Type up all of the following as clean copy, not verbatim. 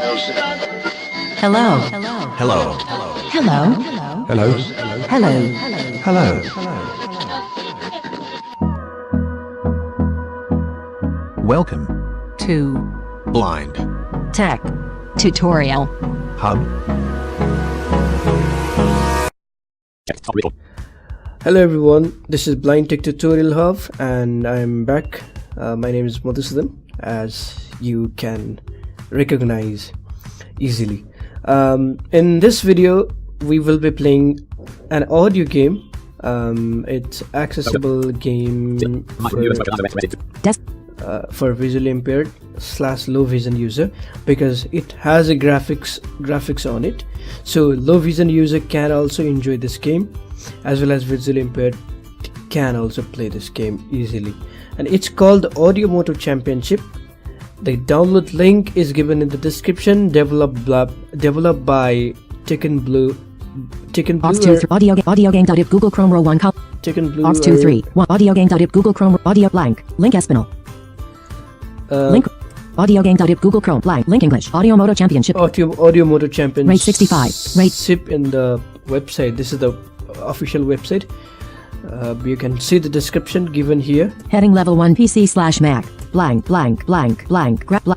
Hello. Hello. Hello. Hello. Hello. Welcome To Blind Tech Tutorial. Hub. Hello everyone, this is Blind Tech Tutorial Hub and I'm back. My name is moto, as you can recognize easily. In this video we will be playing an audio game. It's accessible game for visually impaired / low vision user, because it has a graphics on it, so low vision user can also enjoy this game, as well as visually impaired can also play this game easily. And it's called the Audio Moto Championship. The download link is given in the description. Developed by Chicken Blue. Audio game. Google Chrome row 1 Chicken Blue. Off 2 3 1 audio game. Google Chrome audio blank link Espinal link audio game. Google Chrome blank link English Audio Moto Championship Audio Moto Championship. Rate 65 rate in the website. This is the official website. You can see the description given here. Heading level 1 PC/Mac blank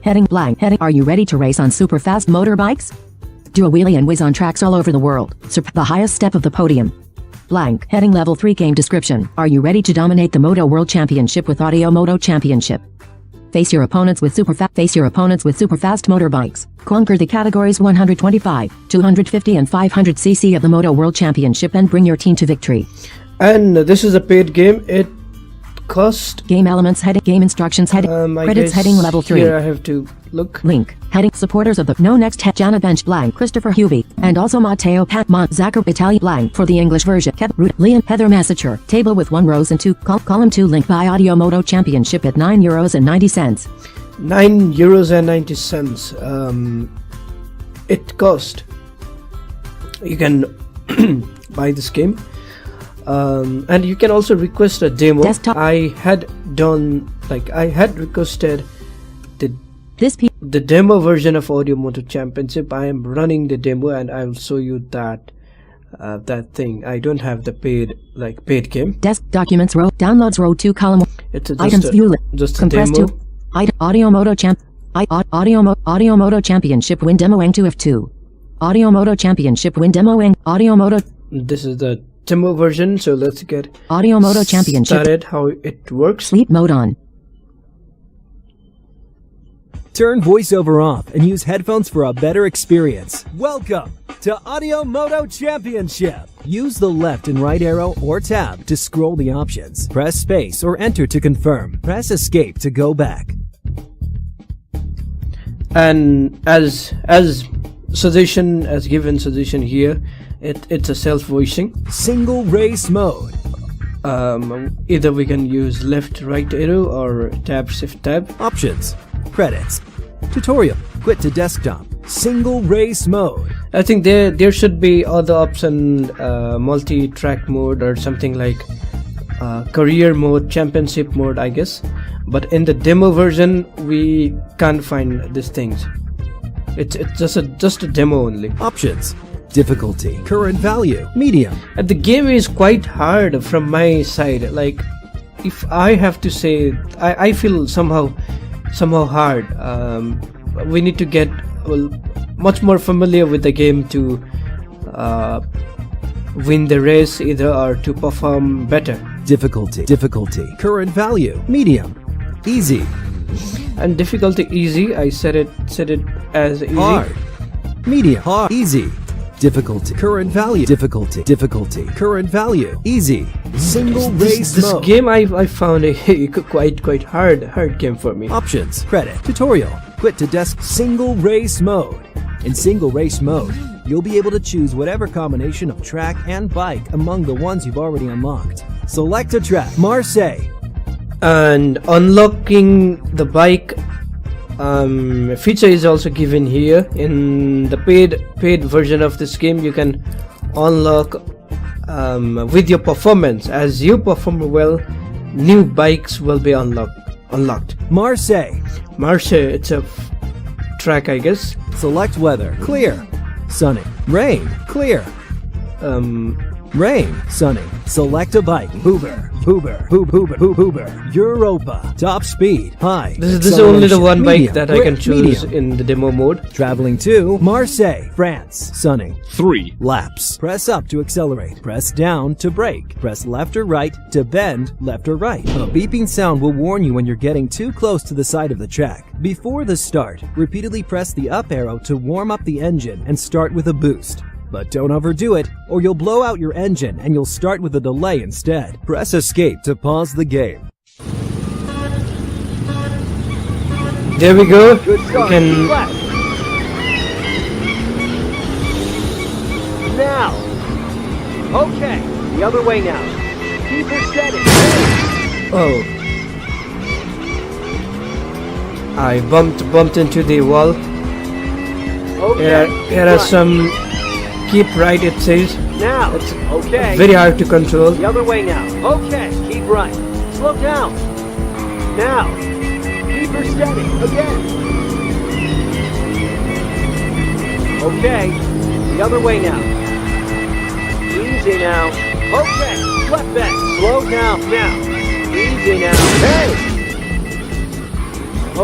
heading blank heading. Are you ready to race on super fast motorbikes? Do a wheelie and whiz on tracks all over the world. The highest step of the podium. Blank heading level 3 game description. Are you ready to dominate the Moto World Championship with Audio Moto Championship? Face your opponents with super fast motorbikes. Conquer the categories 125, 250 and 500 cc of the Moto World Championship and bring your team to victory. And this is a paid game. It cost game elements heading game instructions heading credits heading level 3. Here I have to look. Link heading supporters of the No Next Jana Bench blank Christopher Huvey and also Matteo Pat Zachar Italian blank for the English version. Leon Heather Massacre table with 1 rows and 2 column 2 link by Audio Moto Championship at €9.90. €9.90. It cost. You can buy this game. And you can also request a demo. Desktop. I had requested the demo version of Audio Moto Championship. I am running the demo and I will show you that thing. I don't have the paid game. Desk documents row downloads row 2 column. It's items view just a compressed demo. to Audio Moto Championship win demoing 2F2. Audio Moto Championship win demoing Audio Moto. This is the demo version, so let's get Audio Moto Championship started. How it works. Sleep mode on. Turn voiceover off and use headphones for a better experience. Welcome to Audio Moto Championship. Use the left and right arrow or tab to scroll the options. Press space or enter to confirm. Press escape to go back. And as given suggestion here, it's a self-voicing. Single race mode. Either we can use left right arrow or tab shift tab. Options. Credits. Tutorial. Quit to desktop. Single race mode. I think there should be other option, multi-track mode or something like career mode, championship mode, I guess. But in the demo version we can't find these things. It's just a demo only. Options. Difficulty. Current value. Medium. And the game is quite hard from my side. Like, if I have to say, I feel somehow hard. We need to get much more familiar with the game to win the race either, or to perform better. Difficulty. Current value. Medium. Easy. And difficulty easy. I set it as easy. Hard. Medium. Hard. Easy. Difficulty. Current value. Difficulty. Current value. Easy. Single race mode. This game I found a quite hard game for me. Options. Credit. Tutorial. Quit to desk. Single race mode. In single race mode, you'll be able to choose whatever combination of track and bike among the ones you've already unlocked. Select a track. Marseille. And unlocking the bike feature is also given here. In the paid version of this game, you can unlock with your performance. As you perform well, new bikes will be unlocked. Marseille. It's a track, I guess. Select weather. Clear. Sunny. Rain. Clear. Rain. Sunny. Select a bike. Uber. Europa. Top speed. High. This is only the one bike Medium. that I can choose Medium. in the demo mode. Traveling to Marseille, France. Sunny. 3 Laps. Press up to accelerate. Press down to brake. Press left or right to bend left or right. A beeping sound will warn you when you're getting too close to the side of the track. Before the start, repeatedly press the up arrow to warm up the engine and start with a boost. But don't overdo it, or you'll blow out your engine and you'll start with a delay instead. Press escape to pause the game. There we go. Good You start. can Left. Now. Okay, the other way now. Keep her steady. Oh, I bumped into the wall. Okay. Here are some keep right, it says. Now. It's Okay. very hard to control. The other way now. Okay, keep right. Slow down. Now. Keep her steady. Again. Okay, the other way now. Easy now. Okay, left bend. Slow down now. Easy now. Hey.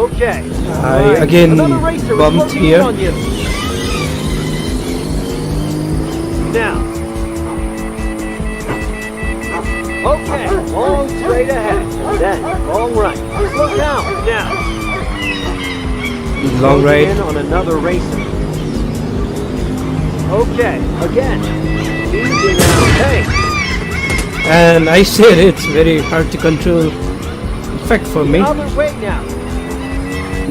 Okay. I again Another racer is bumped looking here. on you. Now. Okay, long straight ahead. Then, long right. Slow down. Now. Long Closing ride. in on another racer. Okay, again. Easy now. Hey. And I said it's very hard to control. In fact, for me, Other way now.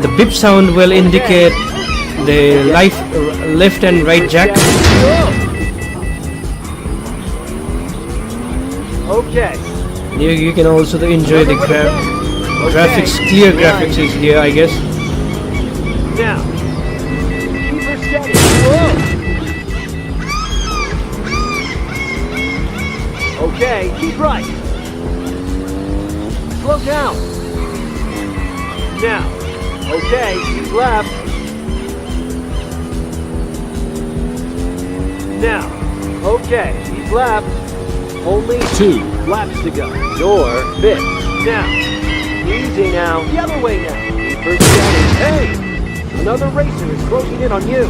the beep sound will indicate the left and right jack. Okay. You can also enjoy the graphics. Clear graphics is here, I guess. Now. Keep her steady. Whoa. Okay, keep right. Slow down. Now. Okay, keep left. Now. Okay, keep left. Only 2 laps to go. Your bit. Now. Easy now. The other way now. Keep her steady. Hey! Another racer is closing in on you.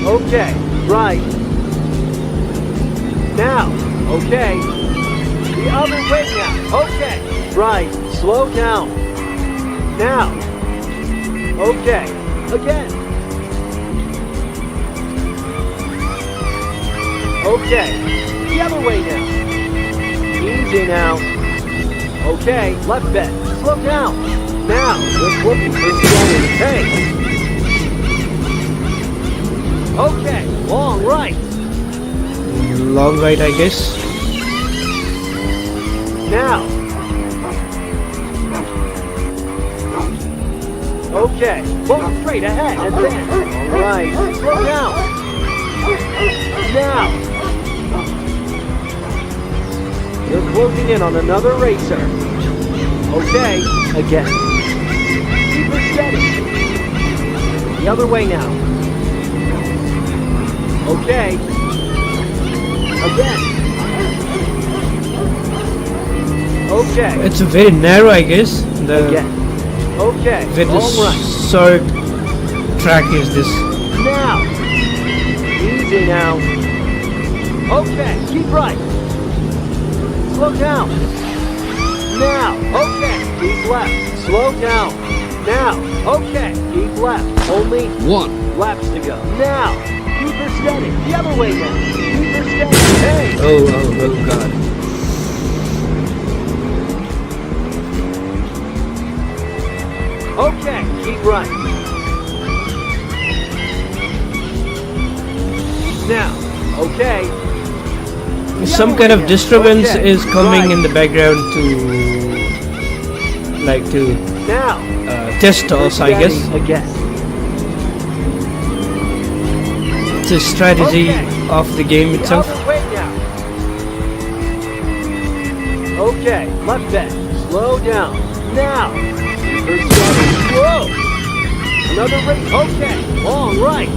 Okay. Right. Now. Okay. The other way now. Okay. Right. Slow down. Now. Okay. Again. Okay. The other way now. Easy now. Okay. Left bend. Slow down. Now. Just looking for steady. Hey. Okay. Long right. Long ride, I guess. Now. Okay. Full straight ahead and then. All right. Slow down. Now. You're closing in on another racer. Okay. Again. Keep her steady. The other way now. Okay. Again. Okay. It's very narrow, I guess. The Again. Okay. very All right. short track is this. Now. Easy now. Okay. Keep right. Slow down. Now. Okay. Keep left. Slow down. Now. Okay. Keep left. Only 1 laps to go. Now. Keep her steady. The other way now. Keep her steady. Hey. Oh God. Okay. Keep right. Now. Okay. Some kind of disturbance is coming in the background to Now. test us, I guess. Again. It's a strategy Okay. of the game The itself. other way now. Okay, left bend. Slow down. now. Super 7, whoa. Another race, okay, all right.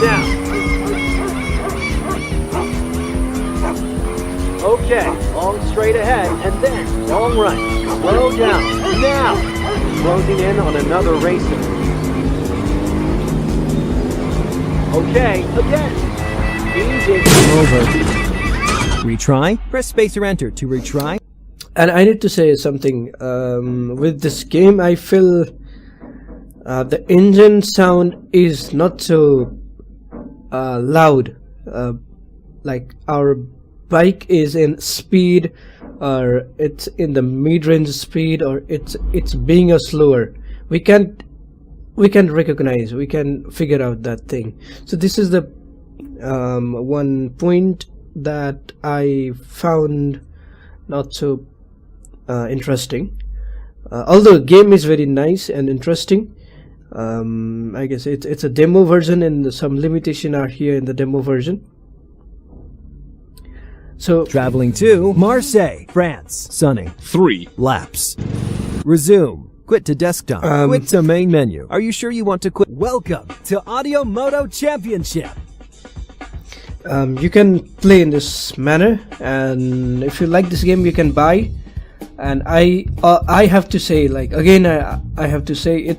Now. Okay, long straight ahead, and then long right. Slow down, now. Closing in on another racer. Okay, again. Easy. Over. Retry. Press space or enter to retry. And I need to say something. With this game, I feel the engine sound is not so loud. Like our bike is in speed, or it's in the mid-range speed, or it's being a slower. We can recognize, we can figure out that thing. So this is the one point that I found not so interesting. Although the game is very nice and interesting, I guess it's a demo version, and some limitation are here in the demo version. So Traveling to Marseille, France. Sunning. 3 Laps. Resume. Quit to desktop. Quit to main menu. Are you sure you want to quit? Welcome to Audio Moto Championship. you can play in this manner, and if you like this game, you can buy. And I have to say, like, again, I have to say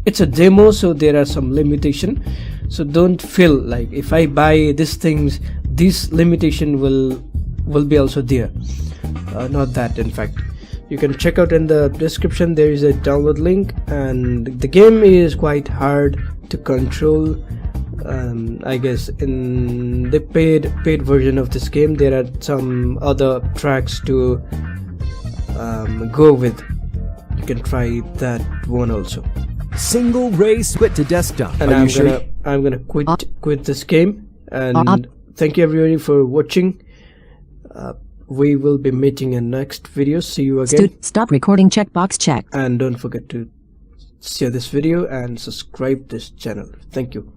it's a demo, so there are some limitation. So don't feel like if I buy these things, this limitation will be also there. Not that, in fact. You can check out in the description, there is a download link, and the game is quite hard to control. I guess in the paid version of this game, there are some other tracks to go with. You can try that one also. Single race, quit to desktop. And I'm gonna quit this game. And thank you everybody for watching. We will be meeting in next video. See you again. Stop recording checkbox check. And don't forget to share this video and subscribe this channel. Thank you.